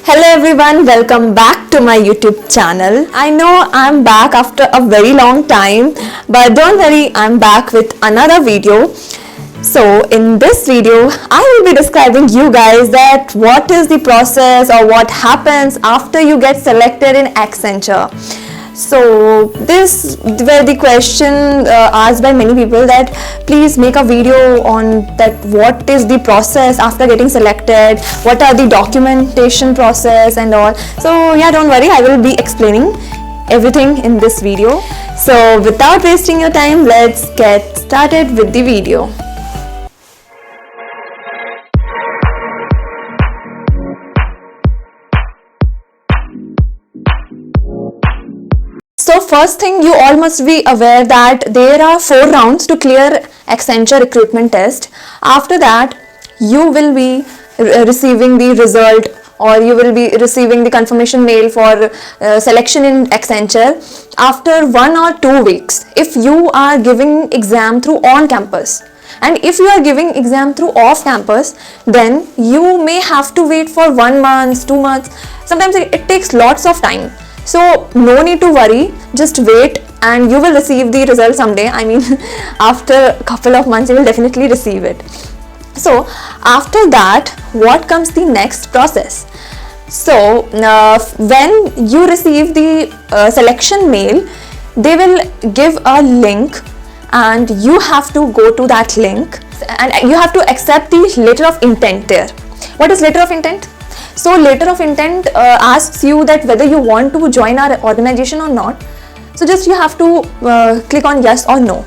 Hello everyone, welcome back to my YouTube channel. I know I'm back after a very long time, but don't worry, I'm back with another video. So in this video, I will be describing you guys that what is the process or what happens after you get selected in Accenture. So this were the question asked by many people, that please make a video on that what is the process after getting selected, what are the documentation process and all. So yeah, don't worry, I will be explaining everything in this video. So without wasting your time, let's get started with the video. So first thing, you all must be aware that there are 4 rounds to clear Accenture recruitment test. After that, you will be receiving the result, or you will be receiving the confirmation mail for selection in Accenture after 1 or 2 weeks if you are giving exam through on campus. And if you are giving exam through off campus, then you may have to wait for 1 month, 2 months. Sometimes it takes lots of time. So no need to worry, just wait and you will receive the result someday. I mean after a couple of months you will definitely receive it. So after that, what comes the next process? So when you receive the selection mail, they will give a link and you have to go to that link and you have to accept the letter of intent there. What is letter of intent? So letter of intent asks you that whether you want to join our organization or not. So just you have to click on yes or no.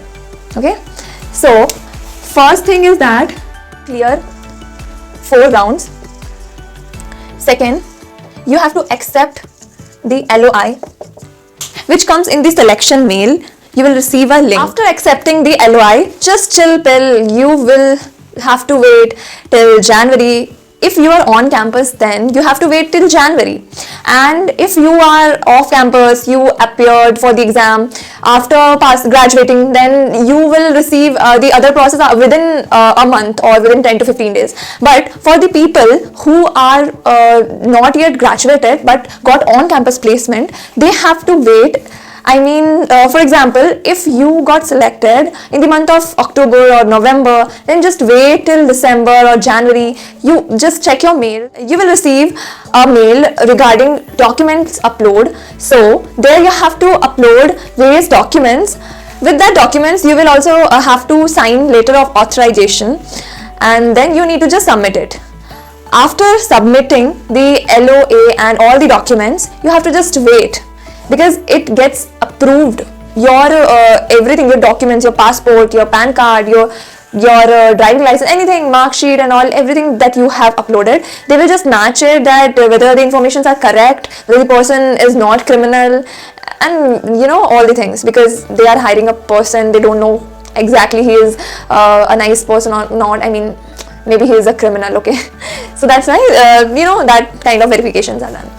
Okay. So first thing is that clear 4 rounds. Second, you have to accept the LOI which comes in the selection mail. You will receive a link. After accepting the LOI, just chill pill. You will have to wait till January. If you are on campus, then you have to wait till January. And if you are off campus, you appeared for the exam after graduating, then you will receive the other process within a month or within 10 to 15 days. But for the people who are not yet graduated but got on campus placement, they have to wait. I mean, for example, if you got selected in the month of October or November, then just wait till December or January. You just check your mail. You will receive a mail regarding documents upload. So there you have to upload various documents. With that documents, you will also have to sign letter of authorization, and then you need to just submit it. After submitting the LOA and all the documents, you have to just wait, because it gets approved. Your everything, your documents, your passport, your PAN card, your driving license, anything, mark sheet and all, everything that you have uploaded, they will just match it, that whether the informations are correct, whether the person is not criminal, and you know, all the things, because they are hiring a person, they don't know exactly he is a nice person or not. I mean, maybe he is a criminal. Okay. So that's why you know, that kind of verifications are done.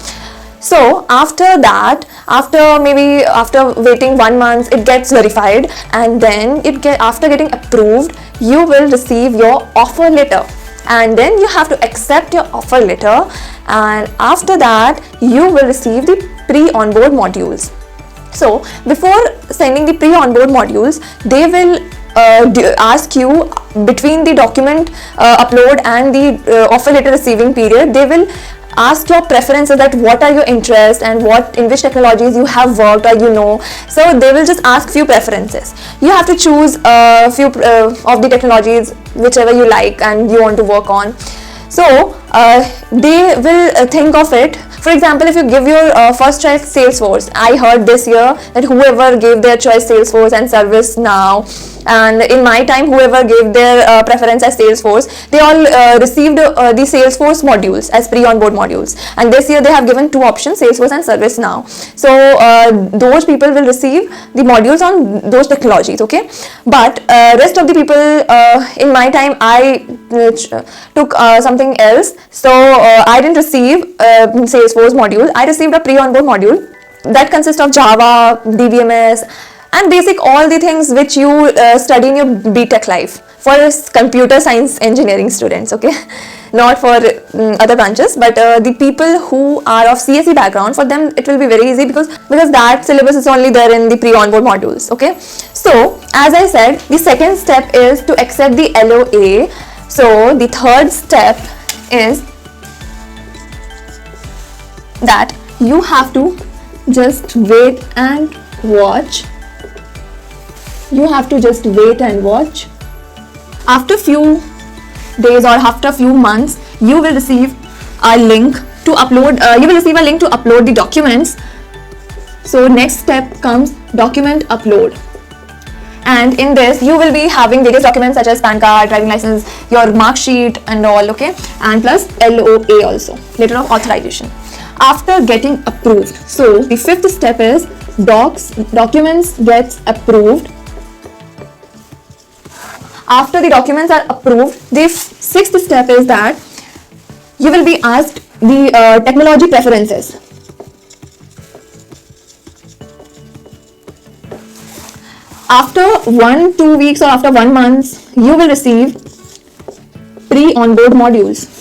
So after that, after waiting 1 month, it gets verified, and then after getting approved, you will receive your offer letter, and then you have to accept your offer letter, and after that you will receive the pre-onboard modules. So before sending the pre-onboard modules, they will ask you, between the document upload and the offer letter receiving period, they will ask your preferences, that what are your interests and in which technologies you have worked or you know. So they will just ask few preferences. You have to choose a few of the technologies, whichever you like and you want to work on. So they will think of it. For example, if you give your first choice Salesforce, I heard this year that whoever gave their choice Salesforce and ServiceNow, and in my time whoever gave their preference as Salesforce, they all received the Salesforce modules as pre-onboard modules, and this year they have given 2 options, Salesforce and ServiceNow. So those people will receive the modules on those technologies. Okay, but rest of the people, in my time I took something else, so I didn't receive Salesforce module. I received a pre-onboard module that consists of Java, DBMS, and basic all the things which you study in your BTech life for computer science engineering students. Okay, not for other branches, but the people who are of CSE background, for them it will be very easy because that syllabus is only there in the pre-onboard modules. Okay, so as I said, the second step is to accept the LOA. So the third step is that you have to just wait and watch. You have to just wait and watch. After few days or after few months, you will receive a link to upload. You will receive a link to upload the documents. So next step comes document upload. And in this, you will be having various documents such as PAN card, driving license, your mark sheet and all, okay? And plus LOA also, letter of authorization. After getting approved, so the fifth step is documents gets approved. After the documents are approved, the sixth step is that you will be asked the technology preferences. After 1-2 weeks or after 1 month, you will receive pre-onboard modules.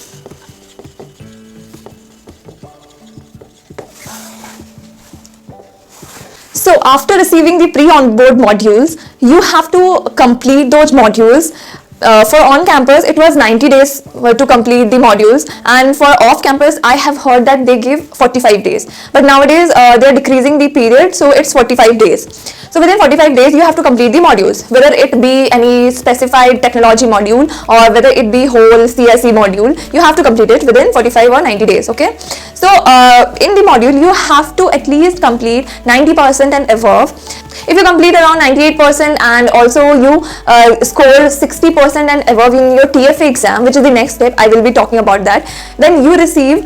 So after receiving the pre-onboard modules, you have to complete those modules. For on-campus, it was 90 days to complete the modules, and for off-campus, I have heard that they give 45 days. But nowadays, they are decreasing the period, so it's 45 days. So within 45 days, you have to complete the modules, whether it be any specified technology module or whether it be whole CSE module. You have to complete it within 45 or 90 days. Okay. So in the module, you have to at least complete 90% and above. If you complete around 98% and also you score 60% and above in your TFA exam, which is the next step, I will be talking about that, then you receive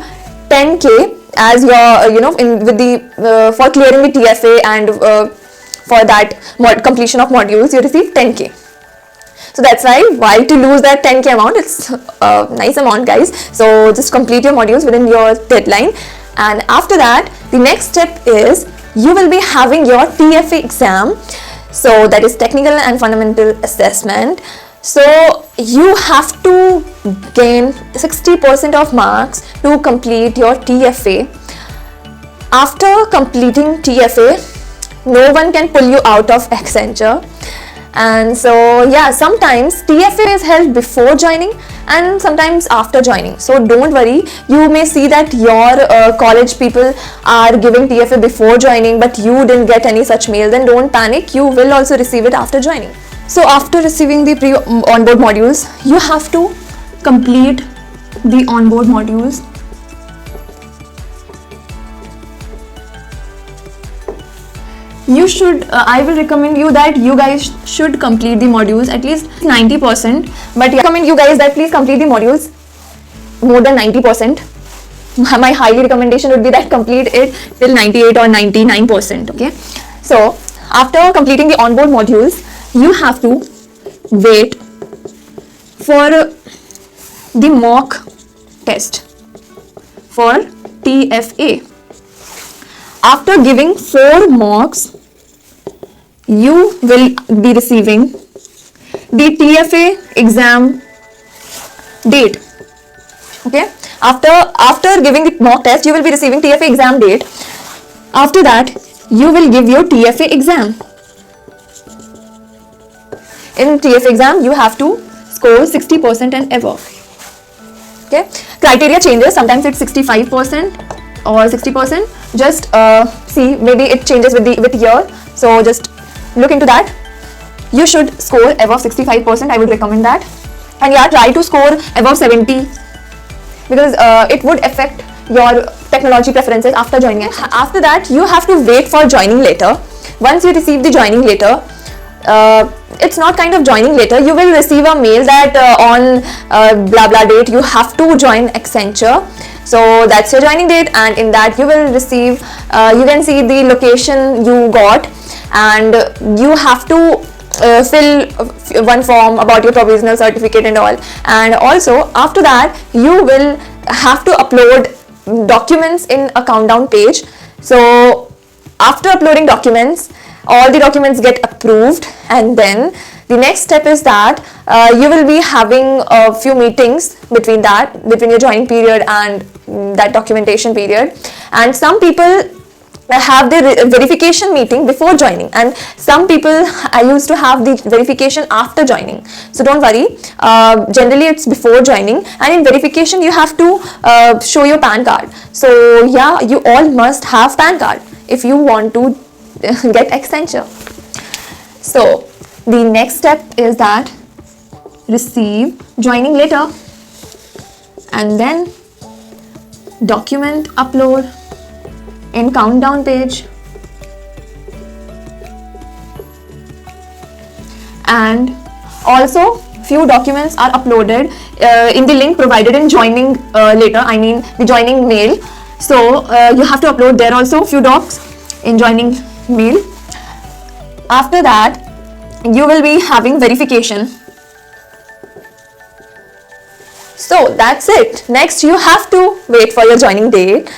10K as your, for clearing the TFA and for that completion of modules, you receive 10K. So that's why to lose that 10K amount, it's a nice amount, guys. So just complete your modules within your deadline. And after that, the next step is you will be having your TFA exam. So that is technical and fundamental assessment. So you have to gain 60% of marks to complete your TFA. After completing TFA, no one can pull you out of Accenture. And so yeah, sometimes TFA is held before joining and sometimes after joining. So don't worry, you may see that your college people are giving TFA before joining, but you didn't get any such mail. Then don't panic, you will also receive it after joining. So after receiving the pre-onboard modules, you have to complete the onboard modules. You should, I will recommend you that you guys should complete the modules at least 90%. But I recommend you guys that please complete the modules more than 90%. My highly recommendation would be that complete it till 98 or 99%. Okay. So after completing the onboard modules, you have to wait for the mock test for TFA. After giving 4 mocks, you will be receiving the TFA exam date. Okay. After giving the mock test, you will be receiving TFA exam date. After that, you will give your TFA exam. In TFA exam, you have to score 60% and above. Okay. Criteria changes. Sometimes it's 65% or 60%. Just see, maybe it changes with year. So just look into that. You should score above 65%. I would recommend that. And yeah, try to score above 70 because it would affect your technology preferences after joining it. After that, you have to wait for joining letter. Once you receive the joining letter, it's not kind of joining letter. You will receive a mail that on blah blah date you have to join Accenture. So that's your joining date, and in that you will receive, you can see the location you got, and you have to fill one form about your provisional certificate and all. And also after that, you will have to upload documents in a countdown page. So after uploading documents, all the documents get approved, and then The next step is that you will be having a few meetings between your joining period and that documentation period. And some people have their verification meeting before joining, and some people I used to have the verification after joining. So don't worry, generally it's before joining, and in verification you have to show your PAN card. So yeah, you all must have PAN card if you want to get Accenture. So the next step is that receive joining letter, and then document upload in countdown page, and also few documents are uploaded in the link provided in joining letter, I mean the joining mail. So you have to upload there also few docs in joining mail. After that you will be having verification. So that's it. Next you have to wait for your joining date,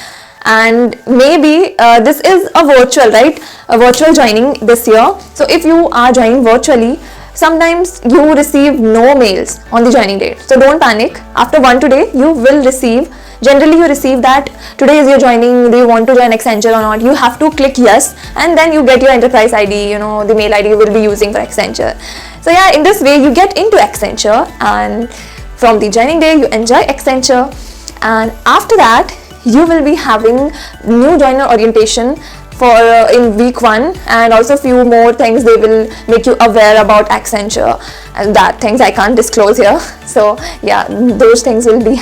and maybe this is a virtual, right, a virtual joining this year. So if you are joining virtually, sometimes you receive no mails on the joining date. So don't panic. After 1 today you will receive, generally you receive that today is your joining, do you want to join Accenture or not. You have to click yes, and then you get your enterprise ID, the mail ID you will be using for Accenture. So yeah, in this way you get into Accenture, and from the joining day you enjoy Accenture. And after that you will be having new joiner orientation for in week 1, and also few more things they will make you aware about Accenture, and that things I can't disclose here. So yeah, those things will be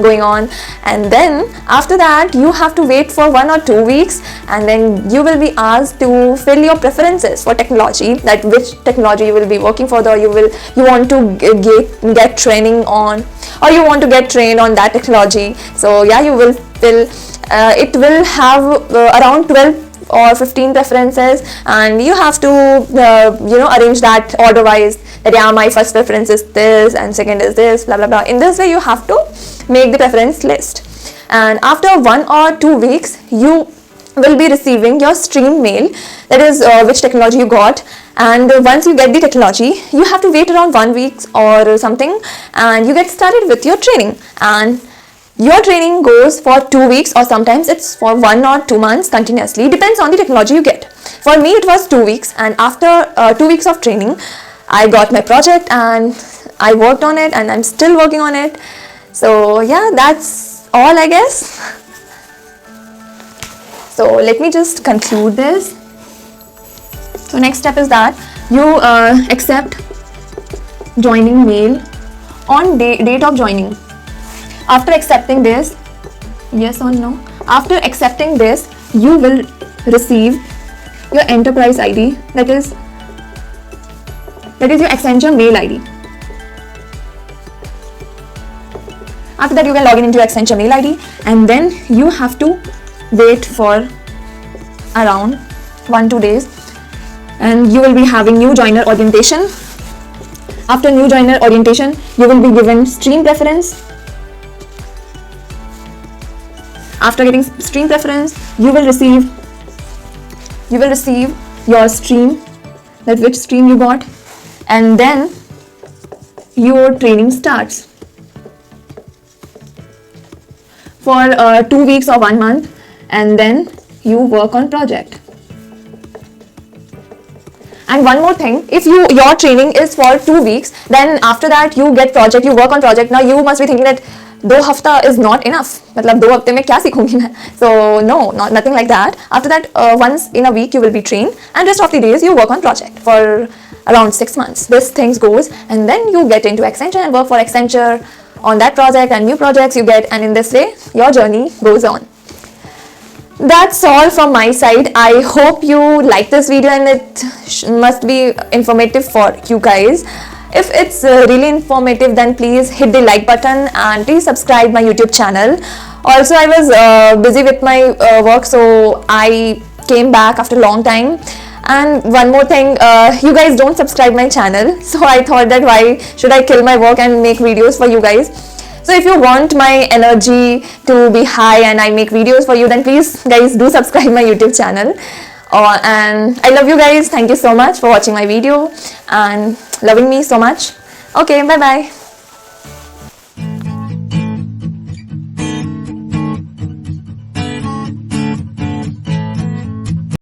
going on. And then after that you have to wait for 1 or 2 weeks, and then you will be asked to fill your preferences for technology, that which technology you will be working for, or you want to get training on, or you want to get trained on that technology. So yeah, you will fill it will have around 12 or 15 preferences, and you have to arrange that order wise, that yeah, my first preference is this and second is this, blah blah blah. In this way you have to make the preference list. And after 1 or 2 weeks you will be receiving your stream mail, that is which technology you got. And once you get the technology, you have to wait around 1 week or something, and you get started with your training. And your training goes for 2 weeks, or sometimes it's for 1 or 2 months continuously, depends on the technology you get. For me it was 2 weeks, and after 2 weeks of training I got my project and I worked on it, and I'm still working on it. So yeah, that's all I guess. So let me just conclude this. So next step is that you accept joining mail on date of joining. After accepting this, yes or no, after accepting this you will receive your enterprise ID, that is your Accenture mail ID. After that you can log in into Accenture mail ID, and then you have to wait for around 1-2 days, and you will be having new joiner orientation. After new joiner orientation you will be given stream preference. After getting stream preference you will receive your stream, that which stream you got, and then your training starts for 2 weeks or 1 month, and then you work on project. And one more thing, if your training is for 2 weeks, then after that you get project, you work on project. Now you must be thinking that 2 हफ्ता is not enough, मतलब 2 हफ्ते में क्या सीखूंगी मैं. So no, nothing like that. After that once in a week you will be trained, and rest of the days you work on project for around 6 months. This things goes, and then you get into Accenture and work for Accenture on that project, and new projects you get, and in this way your journey goes on. That's all from my side. I hope you like this video, and it must be informative for you guys. If it's really informative, then please hit the like button, and please subscribe my YouTube channel. Also, I was busy with my work, so I came back after a long time. And one more thing, you guys don't subscribe my channel, so I thought that why should I kill my work and make videos for you guys. So if you want my energy to be high and I make videos for you, then please guys do subscribe my YouTube channel. And I love you guys. Thank you so much for watching my video and loving me so much. Okay, bye bye.